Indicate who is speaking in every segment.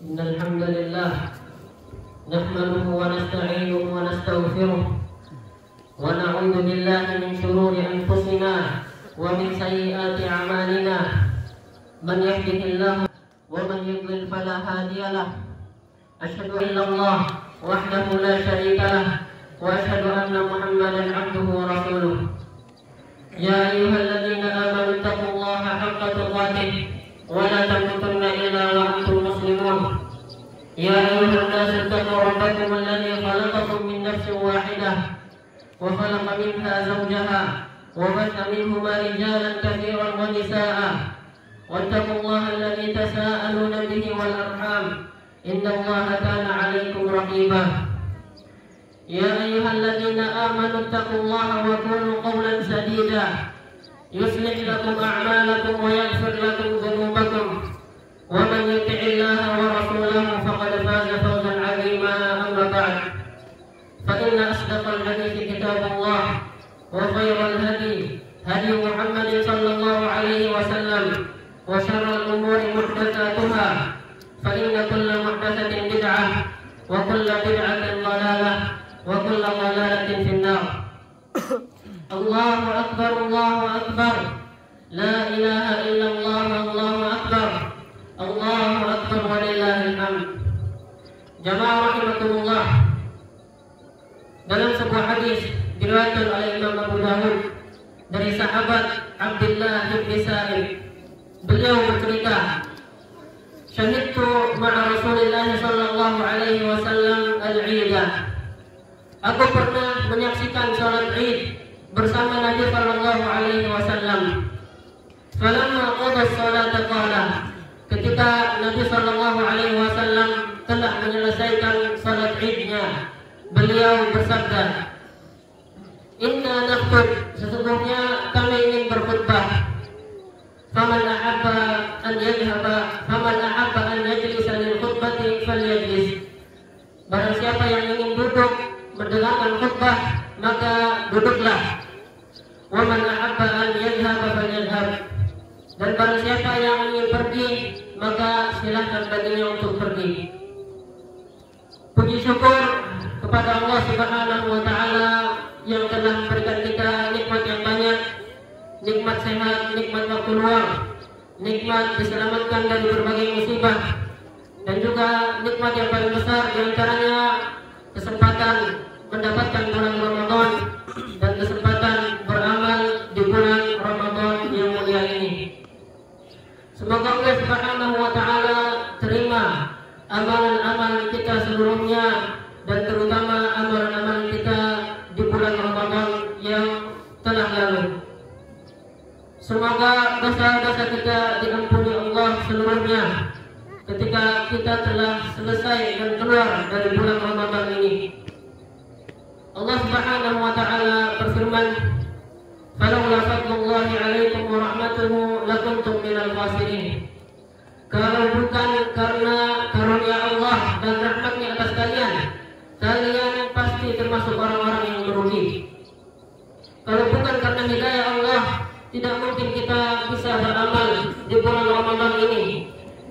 Speaker 1: إن الحمد لله نحمده ونستعينه ونستغفره ونعوذ بالله من شرور أنفسنا ومن سيئات أعمالنا من يهده الله ومن يضلل فلا هادي له أشهد أن لا إله إلا الله وحده لا شريك له وأشهد أن محمدا عبده ورسوله يا أيها الذين آمنوا اتقوا الله حق تقاته ولا تموتن إلا وأنتم مسلمون يا أيها الناس اتقوا ربكم الذي خلقكم من نفس واحدة وخلق منها زوجها وبث منهما رجالا كثيرا ونساء واتقوا الله الذي تساءلون به والأرحام إن الله كان عليكم رقيبا يا أيها الذين آمنوا اتقوا الله وقولوا قولا سديدا يصلح لكم أعمالكم ويغفر لكم ذنوبكم ومن يطع الله ورسوله فقد فاز فوزا عظيما أما بعد فإن أصدق الحديث كتاب الله وخير الهدي هدي محمد صلى الله عليه وسلم وشر الأمور محدثاتها فإن كل محدثة بدعة وكل بدعة ضلالة وكل ضلالة في النار الله أكبر الله أكبر لا إله إلا الله الله أكبر الله أكبر ولله الحمد. Jamaah rahimakumullah, dalam sebuah hadis diriwayatkan oleh Imam Abu Dawud dari sahabat Abdullah bin Sa'id, beliau bercerita, syahidtu ma'a Rasulillah sallallahu alaihi wasallam al-Iidah. Aku pernah menyaksikan salat Id bersama Nabi sallallahu alaihi wasallam. Falamma qada as-salata qala, ketika Nabi sallallahu alaihi wasallam telah menyelesaikan salat Id-nya, beliau bersabda, "Inna nakhutub, sesungguhnya kami ingin berkhutbah. Faman ahabba an yadhhaba, faman ahabba an yajlisa lil khutbati falyajlis." Barang siapa yang ingin duduk mendengarkan khutbah, maka duduklah. Wa man ahabba an yadhhaba falyadhhab. Dan barang siapa yang ingin pergi, maka silahkan baginya untuk pergi. Puji syukur kepada Allah Subhanahu wa taala yang telah memberikan kita nikmat yang banyak, nikmat sehat, nikmat waktu luang, nikmat diselamatkan dari berbagai musibah, dan juga nikmat yang paling besar di antaranya kesempatan mendapatkan bulan Ramadan dan kesempatan beramal di bulan Ramadan yang mulia ini. Semoga Allah Subhanahu wa taala terima amalan-amalan kita seluruhnya, dan terutama amalan-amalan kita di bulan Ramadan yang telah lalu. Semoga dosa-dosa kita diampuni Allah seluruhnya ketika kita telah selesai dan keluar dari bulan Ramadan ini. Allah Subhanahu wa taala berfirman, "Falaula fadlullahi 'alaikum wa rahmatuhu lakuntum minal khasirin." Kalau bukan karena karunia Allah dan rahmatnya atas kalian, kalian pasti termasuk orang-orang yang merugi. Kalau bukan karena hidayah Allah, tidak mungkin kita bisa beramal di bulan Ramadan ini.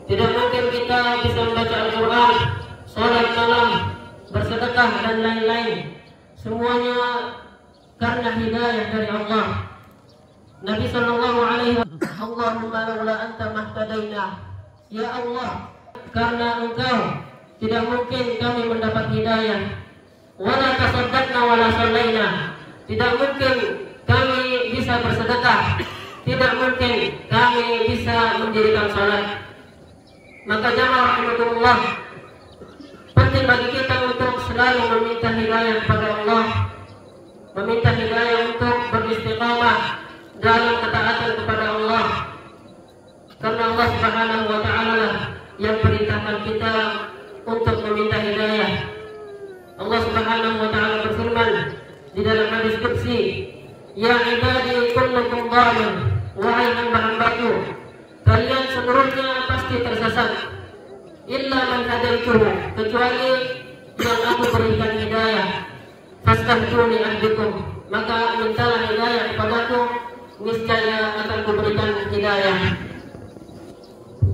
Speaker 1: Tidak mungkin kita bisa membaca Al-Quran, sholat malam, bersedekah dan lain-lain. Semuanya karena hidayah dari Allah. Nabi sallallahu alaihi wasallam, "Allahumma laula anta mahtadaina." Ya Allah, karena Engkau tidak mungkin kami mendapat hidayah. Wala tasaddaqna wala shallaina. Tidak mungkin kami bisa bersedekah. Tidak mungkin kami bisa mendirikan salat. Maka jamaah rahimakumullah, penting bagi kita untuk selalu meminta hidayah kepada Allah, meminta hidayah untuk beristiqamah dalam ketaatan kepada Allah, karena Allah Subhanahu wa taala lah yang perintahkan kita untuk meminta hidayah. Allah Subhanahu wa taala berfirman di dalam hadis qudsi, "Ya ibadi kullukum dhalun." Wahai hamba-hambaku, kalian seluruhnya pasti tersesat. Illa man hadaituhu, kecuali yang aku berikan hidayah. Fastahduni ahdikum, maka mintalah hidayah kepadaku, niscaya akan kuberikan hidayah.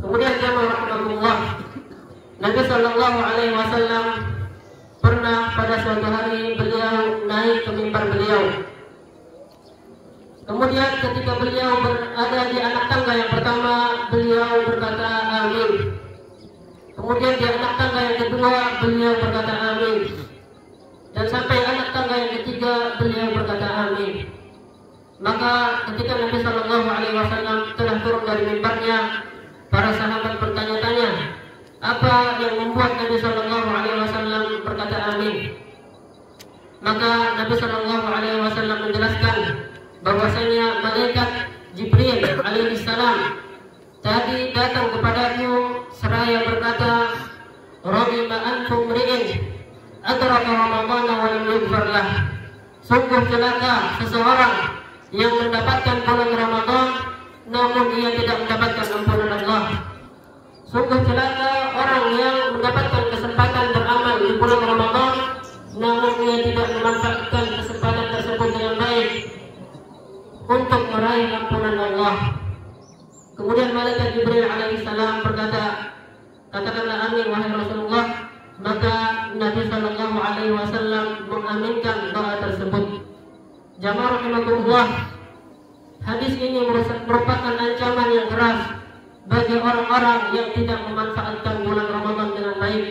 Speaker 1: Kemudian jamaah rahmatullah, Nabi Shallallahu Alaihi Wasallam pernah pada suatu hari beliau naik ke mimbar beliau. Kemudian ketika beliau berada di anak tangga yang pertama, beliau berkata amin. Kemudian di anak tangga yang kedua, beliau berkata amin. Dan sampai anak tangga yang ketiga, beliau berkata amin. Maka ketika Nabi Shallallahu Alaihi Wasallam telah turun dari mimbarnya, para sahabat bertanya-tanya, apa yang membuat Nabi Shallallahu Alaihi Wasallam berkata amin? Maka Nabi Shallallahu Alaihi Wasallam menjelaskan bahwasanya malaikat Jibril alaihissalam tadi datang kepadaku seraya berkata, "Raghima anfum ri'in adraka Ramadhan wa lam yughfar lah." Sungguh celaka seseorang yang mendapatkan bulan Ramadan namun ia tidak mendapatkan ampunan Allah. Sungguh celaka orang yang mendapatkan kesempatan beramal di bulan Ramadan namun ia tidak memanfaatkan kesempatan tersebut dengan baik untuk meraih ampunan Allah. Kemudian malaikat Jibril alaihissalam berkata, "Katakanlah amin wahai Rasulullah." Maka Nabi Shallallahu Alaihi Wasallam mengaminkan doa tersebut. Jamaah rahimakumullah, hadis ini merupakan ancaman yang keras bagi orang-orang yang tidak memanfaatkan bulan Ramadan dengan baik.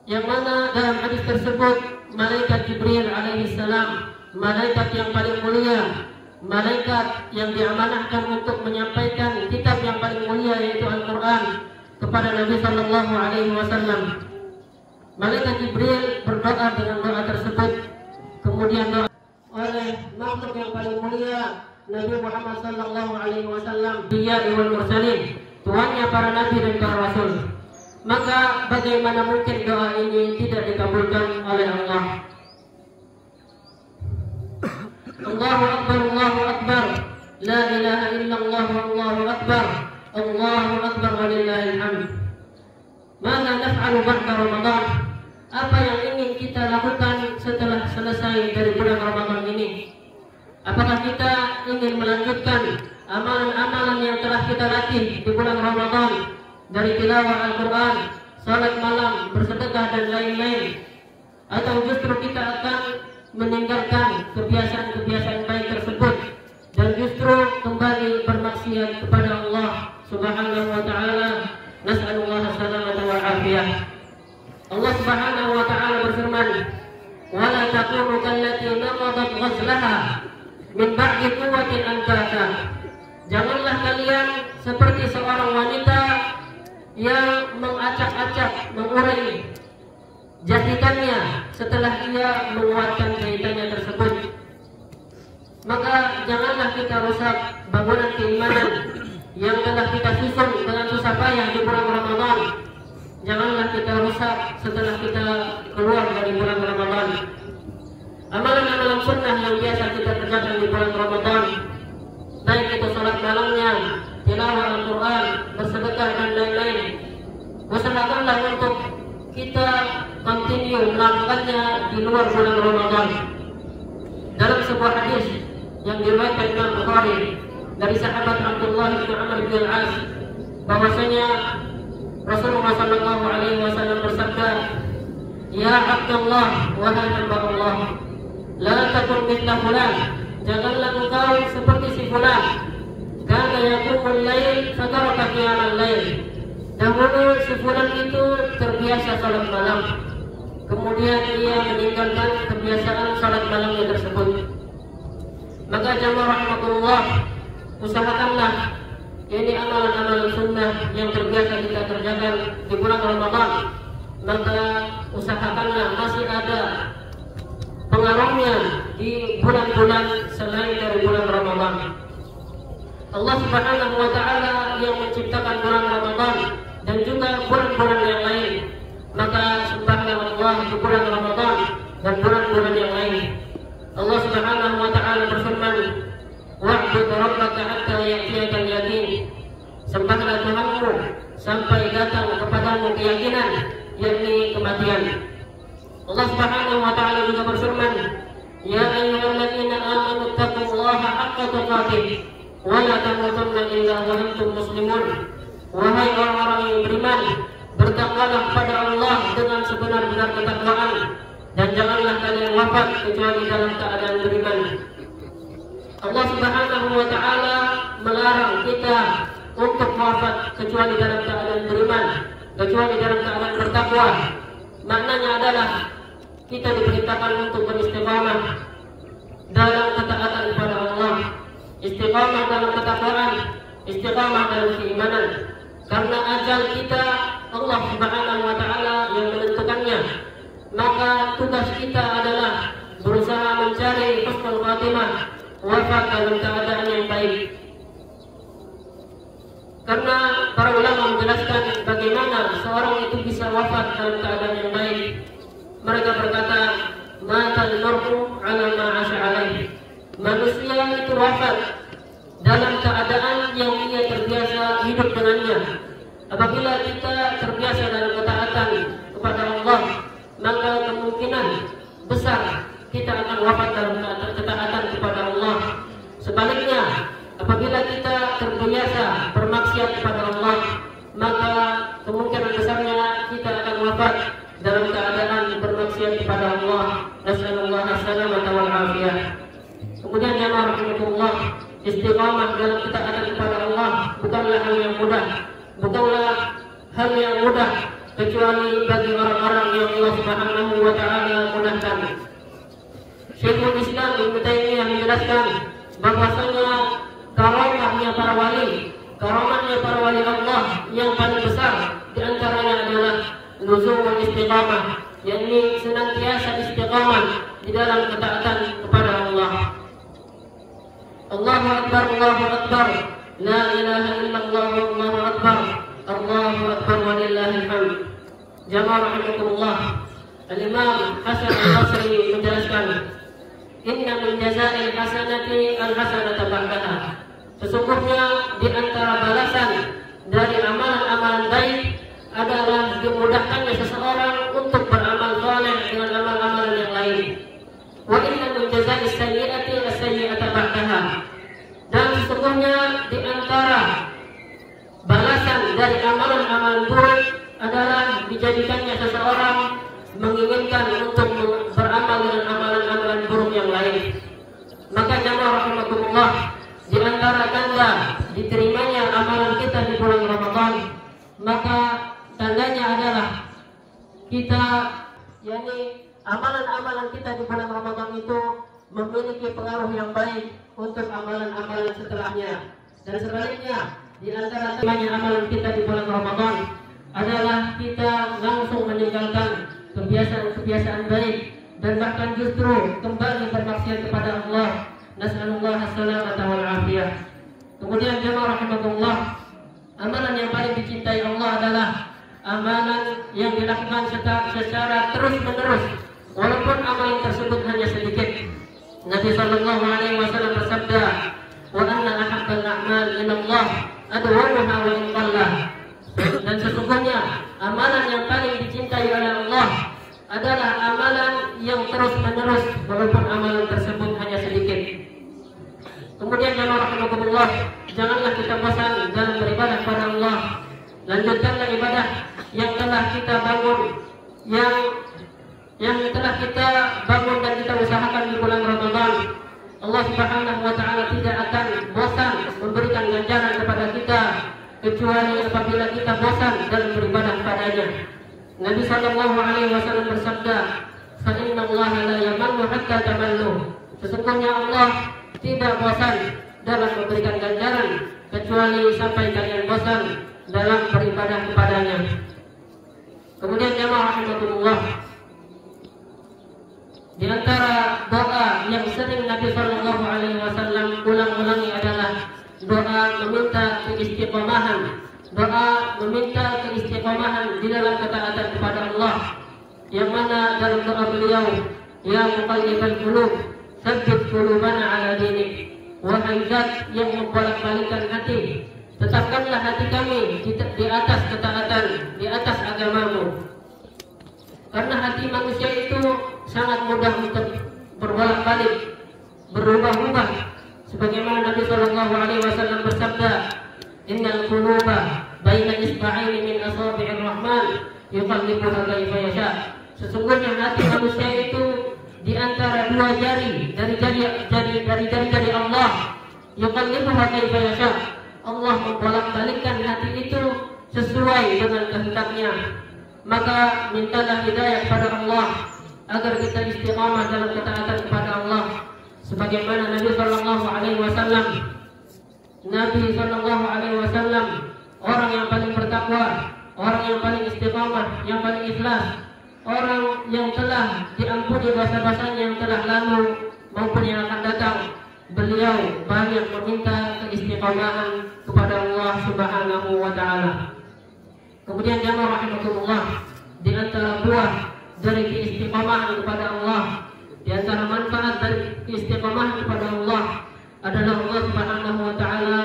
Speaker 1: Yang mana dalam hadis tersebut malaikat Jibril alaihissalam, malaikat yang paling mulia, malaikat yang diamanahkan untuk menyampaikan kitab yang paling mulia yaitu Al-Quran kepada Nabi Shallallahu Alaihi Wasallam. Malaikat Jibril berdoa dengan doa tersebut, kemudian doa oleh makhluk yang paling mulia Nabi Muhammad Sallallahu Alaihi Wasallam, dia wal mursalin, tuannya para nabi dan para rasul. Maka bagaimana mungkin doa ini tidak dikabulkan oleh Allah? Allahu Akbar, Allahu Akbar, la ilaha illallah, Allahu Akbar, Allahu Akbar walillahil hamd. Maka naf'alu ba'da Ramadan? Apa yang ingin kita lakukan setelah selesai dari bulan Ramadan ini? Apakah kita ingin melanjutkan amalan-amalan yang telah kita latih di bulan Ramadan dari tilawah Al-Quran, salat malam, bersedekah dan lain-lain? Atau justru kita akan meninggalkan kebiasaan-kebiasaan baik tersebut dan justru kembali bermaksiat kepada Allah Subhanahu wa ta'ala? Nas'alullah salamata wal afiyah. Allah Subhanahu wa ta'ala berfirman, "Wa la takunu kallati naqadat ghazlaha min ba'di quwwatin ankasa." Janganlah kalian seperti seorang wanita yang mengacak-acak, mengurai jahitannya setelah ia menguatkan jahitannya tersebut. Maka janganlah kita rusak bangunan keimanan yang telah kita susun dengan susah payah di bulan Ramadan. Janganlah kita rusak setelah kita keluar dari bulan Ramadan. Amalan-amalan sunnah yang biasa kita kerjakan di bulan Ramadan, baik itu salat malamnya, tilawah Al-Quran, bersedekah dan lain-lain, usahakanlah untuk kita continue melakukannya di luar bulan Ramadan. Dalam sebuah hadis yang diriwayatkan Imam Bukhari dari sahabat Abdullah bin Amr bin Al-As, bahwasanya Rasulullah Sallallahu Alaihi Wasallam bersabda, "Ya Abdullah, wahai hamba Allah, la takun mithla fulan, janganlah engkau seperti si fulan, kana yaqumul lail fataraka qiyamal lail." Dahulu si fulan itu terbiasa salat malam, kemudian ia meninggalkan kebiasaan salat malamnya tersebut. Maka jamaah rahmatullah, usahakanlah ini amalan-amalan sunnah yang terbiasa kita kerjakan di bulan Ramadan. Maka usahakanlah masih ada pengaruhnya di bulan-bulan selain dari bulan Ramadan. Allah Subhanahu wa ta'ala yang menciptakan bulan Ramadan dan juga bulan-bulan yang lain. Maka sembahlah Allah di bulan Ramadan dan bulan-bulan yang lain. Allah Subhanahu wa ta'ala berfirman, "Wa'bud rabbaka hatta ya'tiyakal yaqin." Sembahlah Tuhanmu sampai datang kepadamu keyakinan, yakni kematian. Allah Subhanahu wa ta'ala juga berfirman, "Ya ayyuhalladzina amanu taqullaha haqqa tuqatih wa la tamutunna illa wa antum muslimun." Wahai orang-orang yang beriman, bertakwalah kepada Allah dengan sebenar-benar ketakwaan, dan janganlah kalian wafat kecuali dalam keadaan beriman. Allah Subhanahu wa Ta'ala melarang kita untuk wafat kecuali dalam keadaan beriman, kecuali dalam keadaan bertakwa. Maknanya adalah kita diperintahkan untuk beristiqamah dalam ketaatan kepada Allah, istiqamah dalam ketakwaan, istiqamah dalam keimanan. Karena ajal kita Allah Subhanahu wa Ta'ala yang menentukannya, maka tugas kita adalah berusaha mencari husnul khatimah, wafat dalam keadaan yang baik. Karena para ulama menjelaskan bagaimana seorang itu bisa wafat dalam keadaan yang baik. Mereka berkata, matal mar'u ala ma 'asha alaihi. Manusia itu wafat dalam keadaan yang ia terbiasa hidup dengannya. Apabila kita terbiasa dalam ketaatan kepada Allah, maka kemungkinan besar kita akan wafat dalam ketaatan kepada Allah. Sebaliknya, apabila kita terbiasa bermaksiat kepada Allah, maka kemungkinan besarnya kita akan wafat dalam keadaan bermaksiat kepada Allah. Nasallallahu as-salamata wal afiyah. Kemudian jamaah rahimahullah, istiqamah dalam ketaatan kepada Allah bukanlah hal yang mudah, kecuali bagi orang-orang yang Allah Subhanahu wa Ta'ala mudahkan. Syekhul Islam Ibnu Taimiyah menjelaskan bahwasanya karamahnya para wali Allah yang paling besar di antaranya adalah luzumul istiqamah, yakni senantiasa istiqamah di dalam ketaatan kepada Allah. Allahu Akbar, Allahu Akbar, la ilaha illallah, Allahu Akbar, Allahu Akbar walillahil hamd. Jamaah rahimakumullah, Al-Imam Hasan Al-Basri menjelaskan, inna min jazaa'il hasanati al-hasanata ba'daha. Sesungguhnya di antara balasan dari amalan-amalan baik adalah dimudahkannya seseorang untuk beramal saleh dengan amal-amalan yang lain. Wa inna min jazaa'is sayyi'ati as-sayyi'ata ba'daha. Dan sesungguhnya di antara balasan dari amalan-amalan buruk adalah dijadikannya seseorang menginginkan untuk beramal dengan amalan-amalan buruk yang lain. Maka jamaah rahimakumullah, di antara tanda diterimanya amalan kita di bulan Ramadan, maka tandanya adalah kita, yakni amalan-amalan kita di bulan Ramadan itu memiliki pengaruh yang baik untuk amalan-amalan setelahnya. Dan sebaliknya, di antara tandanya amalan kita di bulan Ramadan adalah kita langsung meninggalkan kebiasaan-kebiasaan baik dan bahkan justru kembali bermaksiat kepada Allah. Nas'alullah as-salamata wal afiyah. Kemudian jamaah rahimakumullah, amalan yang paling dicintai Allah adalah amalan yang dilakukan secara terus-menerus, walaupun amalan tersebut hanya sedikit. Nabi sallallahu alaihi wasallam bersabda, "Wa anna ahabbal a'mal ila Allah adwamuha wa in qallah." Dan sesungguhnya amalan yang paling dicintai oleh Allah adalah amalan yang terus-menerus, walaupun amalan tersebut hanya sedikit. Kemudian jamaah rahimakumullah, janganlah kita bosan dalam beribadah kepada Allah. Lanjutkanlah ibadah yang telah kita bangun, yang telah kita bangun dan kita usahakan di bulan Ramadan. Allah Subhanahu wa Ta'ala tidak akan bosan memberikan ganjaran kepada kita kecuali apabila kita bosan dalam beribadah kepadanya. Nabi sallallahu alaihi wasallam bersabda, "Fa inna Allah la yamallu hatta tamallu." Sesungguhnya Allah tidak bosan dalam memberikan ganjaran kecuali sampai kalian bosan dalam beribadah kepadanya. Kemudian jamaah rahimakumullah, di antara doa yang sering Nabi sallallahu alaihi wasallam ulang-ulangi adalah doa meminta keistiqomahan, di dalam ketaatan kepada Allah, yang mana dalam doa beliau, ya muqallibal qulub tsabbit qulubana ala dinik. Wahai zat yang membolak-balikkan hati, tetapkanlah hati kami di atas ketaatan, di atas agamamu. Karena hati manusia itu sangat mudah untuk berbolak-balik, berubah-ubah. Sebagaimana Nabi sallallahu alaihi wasallam bersabda, "Innal quluba baina isba'aini min asabi'ir rahman yuqallibuha kaifa yasha. Sesungguhnya hati manusia itu di antara dua jari dari jari Allah. Yuqallibuha kaifa yasha. Allah membolak-balikkan hati itu sesuai dengan kehendaknya. Maka mintalah hidayah kepada Allah agar kita istiqamah dalam ketaatan kepada Allah. Sebagaimana Nabi sallallahu alaihi wasallam orang yang paling bertakwa, orang yang paling istiqamah, yang paling ikhlas, orang yang telah diampuni dosa-dosanya yang telah lalu maupun yang akan datang. Beliau banyak meminta keistiqomahan kepada Allah Subhanahu wa taala. Kemudian jamaah rahimakumullah, di antara buah dari keistiqomahan kepada Allah, di antara manfaat dari keistiqomahan kepada Allah adalah Allah Subhanahu wa taala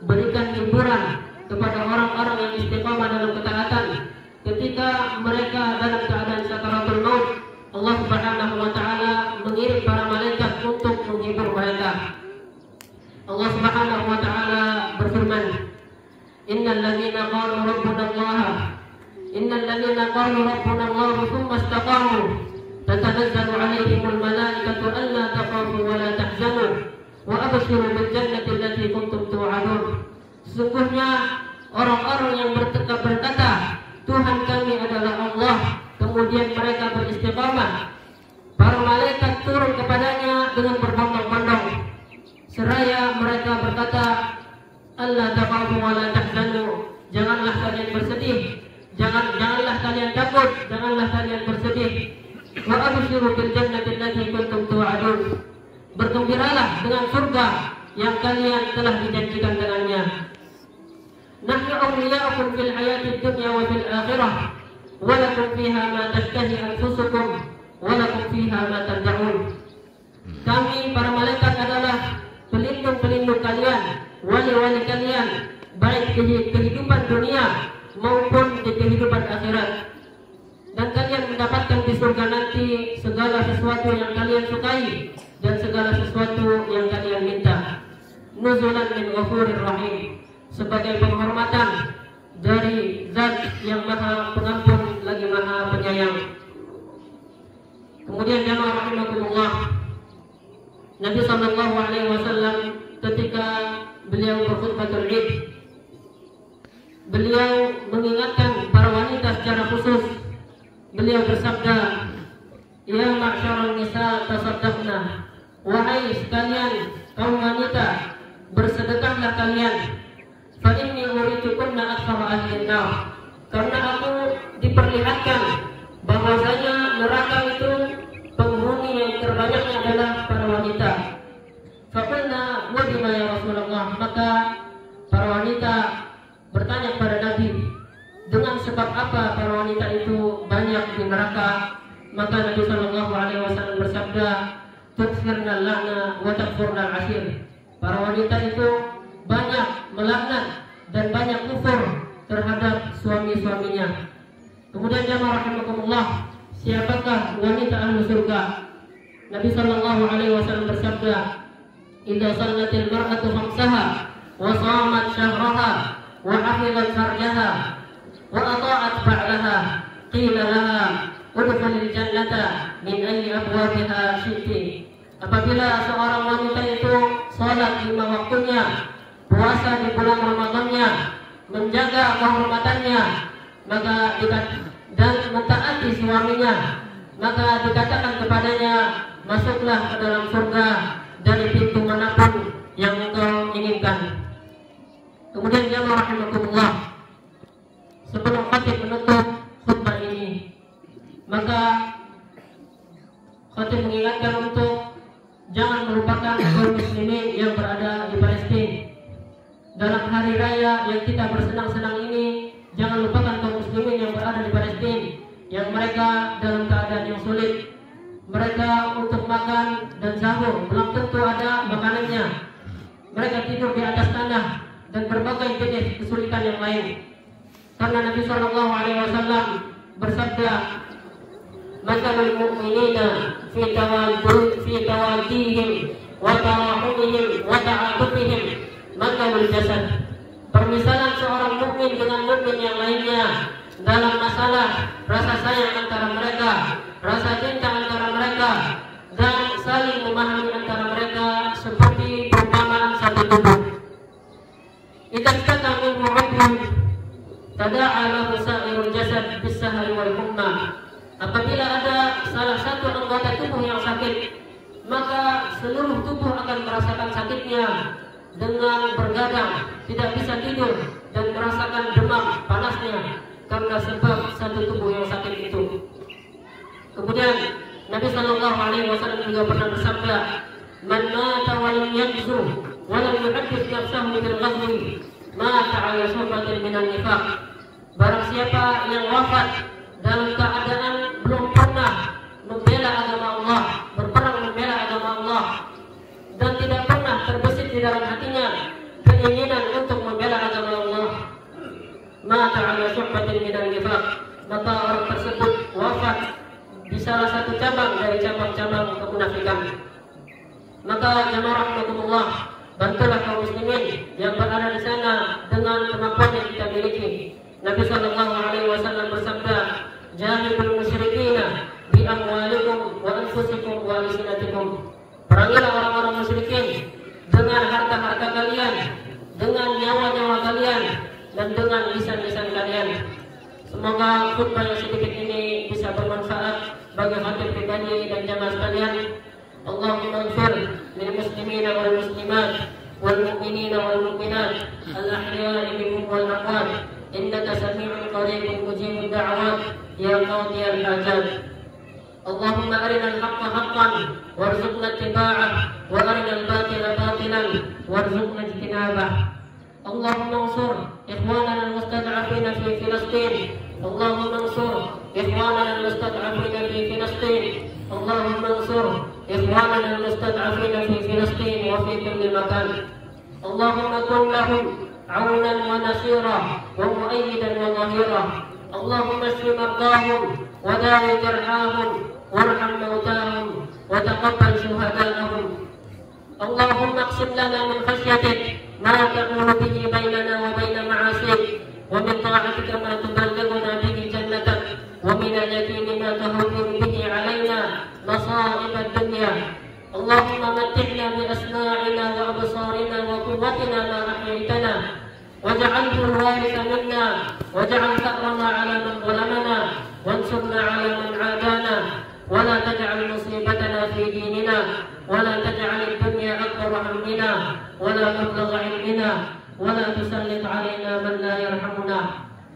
Speaker 1: berikan hiburan kepada orang-orang yang istiqamah dalam ketaatan ketika mereka dalam keadaan sakaratul maut. Allah Subhanahu wa taala mengirim para malaikat untuk menghibur mereka. Allah Subhanahu wa taala berfirman, Innal ladzina qalu rabbuna Allah thumma istaqamu tatanazzalu 'alaihimul malaikatu alla takhafu wa la tahzanu wa abshiru bil jannati allati kuntum tu'adun. Sesungguhnya orang-orang yang berkata, Tuhan kami adalah Allah, kemudian mereka beristiqamah, para malaikat turun kepadanya dengan berbondong-bondong seraya mereka berkata, Allah takhafu wa la tahzanu, janganlah kalian bersedih, janganlah kalian takut, janganlah kalian bersedih. Wa abshiru bil jannati allati kuntum tu'adun, bergembiralah dengan surga yang kalian telah dijanjikan dengannya. Nahnu awliya'ukum fil hayatid dunya wa fil akhirah wa lakum fiha ma tashtahi anfusukum wa lakum fiha ma tad'un. Kami para malaikat adalah pelindung-pelindung kalian, wali-wali kalian, baik di kehidupan dunia maupun di kehidupan akhirat. Dan kalian mendapatkan di surga nanti segala sesuatu yang kalian sukai dan segala sesuatu yang kalian minta. Nuzulan min ghafurir rahim, sebagai penghormatan dari Zat yang Maha Pengampun lagi Maha Penyayang. Kemudian jamaah rahimakumullah, Nabi sallallahu alaihi wasallam ketika beliau berkhutbatul Id, beliau mengingatkan para wanita secara khusus. Beliau bersabda, Ya ma'syaral nisa tasaddaqna, wahai sekalian kaum wanita, bersedekahlah kalian. Fa inni uritukunna aktsara ahli nar, karena aku diperlihatkan bahwasanya neraka itu penghuni yang terbanyaknya adalah para wanita. Faqulna wa bima ya Rasulullah, maka para wanita bertanya kepada Nabi, dengan sebab apa para wanita itu banyak di neraka? Maka Nabi sallallahu alaihi wasallam bersabda, tukfirnal la'na wa takfurnal ashir. Para wanita itu banyak melaknat dan banyak kufur terhadap suami-suaminya. Kemudian jamaah rahimakumullah, siapakah wanita ahli surga? Nabi sallallahu alaihi wasallam bersabda, idza sallatil mar'atu khamsaha wa shamat syahraha wa hafizat farjaha wa ata'at ba'laha qila laha udkhulil jannata min ayyi abwabiha syi'ti. Apabila seorang wanita itu salat 5 waktunya, puasa di bulan Ramadannya, menjaga kehormatannya, maka dan mentaati suaminya, maka dikatakan kepadanya, masuklah ke dalam surga dari pintu manapun yang engkau inginkan. Kemudian jamaah rahimakumullah, sebelum khatib menutup khutbah ini, maka khatib mengingatkan untuk jangan melupakan kaum muslimin yang berada di Palestina. Dalam hari raya yang kita bersenang-senang ini, jangan lupakan kaum muslimin yang berada di Palestina, yang mereka dalam keadaan yang sulit. Mereka untuk makan dan sahur belum tentu ada makanannya. Mereka tidur di atas tanah dan berbagai jenis kesulitan yang lain. Karena Nabi sallallahu alaihi wasallam bersabda, "Matalul mu'minina fi tawaddihim wa tarahumihim wa ta'atufihim matalul jasad." permisalan seorang mukmin dengan mukmin yang lainnya dalam masalah rasa sayang antara mereka, rasa cinta antara mereka, dan saling memahami antara mereka seperti perumpamaan satu tubuh. Idza istaka minhu 'udwun tada'a lahu sa'irul jasad bis-sahri wal humma. Apabila ada salah satu anggota tubuh yang sakit, maka seluruh tubuh akan merasakan sakitnya dengan bergadang, tidak bisa tidur, dan merasakan demam panasnya karena sebab satu tubuh yang sakit itu. Kemudian Nabi Shallallahu Alaihi Wasallam juga pernah bersabda, "Man mata wa lam yajzu wa lam yuhaddits nafsahu bil ghazwi, mata 'ala syu'batin minan nifaq." Barang siapa yang wafat dalam keadaan belum pernah membela agama Allah, berperang membela agama Allah, dan tidak pernah terbesit di dalam hatinya keinginan untuk membela agama Allah, mata 'ala syu'batin minan nifaq, maka orang tersebut wafat di salah satu cabang dari cabang-cabang kemunafikan. Maka jamaah rahimakumullah, bantulah kaum muslimin yang berada di sana dengan kemampuan yang kita miliki. Nabi Shallallahu Alaihi Wasallam bersabda, "Jahidul musyrikina bi amwalikum wa anfusikum wa alsinatikum." Perangilah orang-orang musyrikin dengan harta-harta kalian, dengan nyawa-nyawa kalian, dan dengan lisan-lisan kalian. Semoga khutbah yang sedikit ini bisa bermanfaat bagi khatib pribadi dan jamaah sekalian. Allahumma ighfir lil muslimina wal muslimat wal mu'minina wal mu'minat al-ahya'i minhum wal amwat innaka sami'un qaribun mujibud da'awat ya qadiyal hajat. Allahumma arinal haqqa haqqan warzuqna ittiba'ah wa arinal batila batilan warzuqna ijtinabah. Allahumma ansur ikhwanana al-mustad'afina fi Filastin. Allahumma ansur ikhwanana al-mustad'afina fi Filastin. Allahumma ansur ikhwanana al-mustad'afina fi Filastin wa fi kulli makan. Allahumma kun lahum عونا ونصيرا ومؤيدا وظهيرا. اللهم اشف مرضاهم وداوي جرحاهم وارحم موتاهم وتقبل شهداءهم. اللهم اقسم لنا من خشيتك ما تحول به بيننا وبين معاصيك ومن طاعتك ما تبلغنا به جنتك ومن اليقين ما تهون به علينا مصائب الدنيا. اللهم متعنا بأسماعنا وأبصارنا وقوتنا ما أحييتنا واجعله الوارث منا واجعل ثأرنا على من ظلمنا وانصرنا على من عادانا ولا تجعل مصيبتنا في ديننا ولا تجعل الدنيا أكبر همنا ولا مبلغ علمنا ولا تسلط علينا من لا يرحمنا.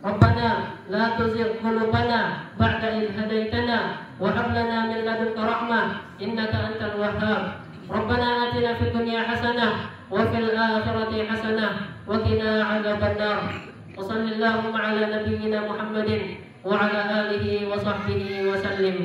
Speaker 1: ربنا لا تزغ قلوبنا بعد إذ هديتنا وهب لنا من لدنك رحمة إنك أنت الوهاب. ربنا آتنا في الدنيا حسنة وفي الآخرة حسنة وقنا عذاب النار. وصل اللهم على نبينا محمد وعلى آله وصحبه وسلم.